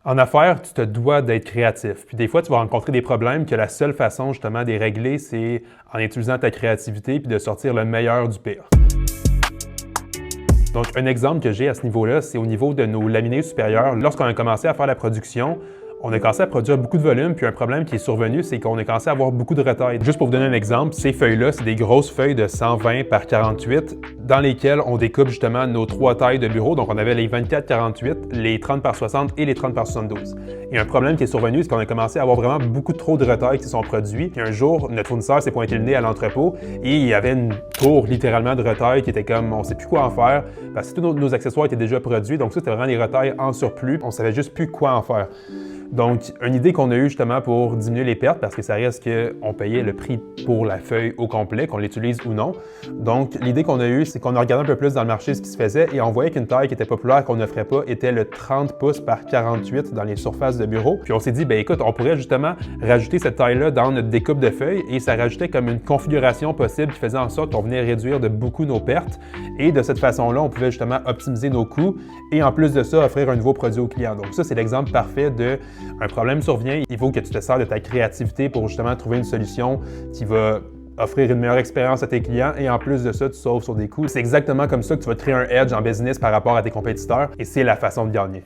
En affaires, tu te dois d'être créatif. Puis des fois, tu vas rencontrer des problèmes que la seule façon justement de les régler, c'est en utilisant ta créativité puis de sortir le meilleur du pire. Donc, un exemple que j'ai à ce niveau-là, c'est au niveau de nos laminés supérieurs. Lorsqu'on a commencé à faire la production, on a commencé à produire beaucoup de volume, puis un problème qui est survenu, c'est qu'on a commencé à avoir beaucoup de retailles. Juste pour vous donner un exemple, ces feuilles-là, c'est des grosses feuilles de 120 par 48 dans lesquelles on découpe justement nos 3 tailles de bureau. Donc, on avait les 24-48, les 30 par 60 et les 30 par 72. Et un problème qui est survenu, c'est qu'on a commencé à avoir vraiment beaucoup trop de retailles qui sont produits. Puis un jour, notre fournisseur s'est pointé le nez à l'entrepôt et il y avait une tour littéralement de retailles qui était comme, on ne sait plus quoi en faire, parce que tous nos accessoires étaient déjà produits. Donc ça, c'était vraiment des retailles en surplus. On ne savait juste plus quoi en faire. Donc, une idée qu'on a eue justement pour diminuer les pertes, parce que ça reste qu'on payait le prix pour la feuille au complet, qu'on l'utilise ou non. Donc, l'idée qu'on a eue, c'est qu'on a regardé un peu plus dans le marché ce qui se faisait et on voyait qu'une taille qui était populaire, qu'on n'offrait pas, était le 30 pouces par 48 dans les surfaces de bureau. Puis on s'est dit, ben écoute, on pourrait justement rajouter cette taille-là dans notre découpe de feuilles et ça rajoutait comme une configuration possible qui faisait en sorte qu'on venait réduire de beaucoup nos pertes. Et de cette façon-là, on pouvait justement optimiser nos coûts et en plus de ça, offrir un nouveau produit au client. Donc ça, c'est l'exemple parfait de un problème survient, il faut que tu te sers de ta créativité pour justement trouver une solution qui va offrir une meilleure expérience à tes clients et en plus de ça, tu sauves sur des coûts. C'est exactement comme ça que tu vas créer un edge en business par rapport à tes compétiteurs et c'est la façon de gagner.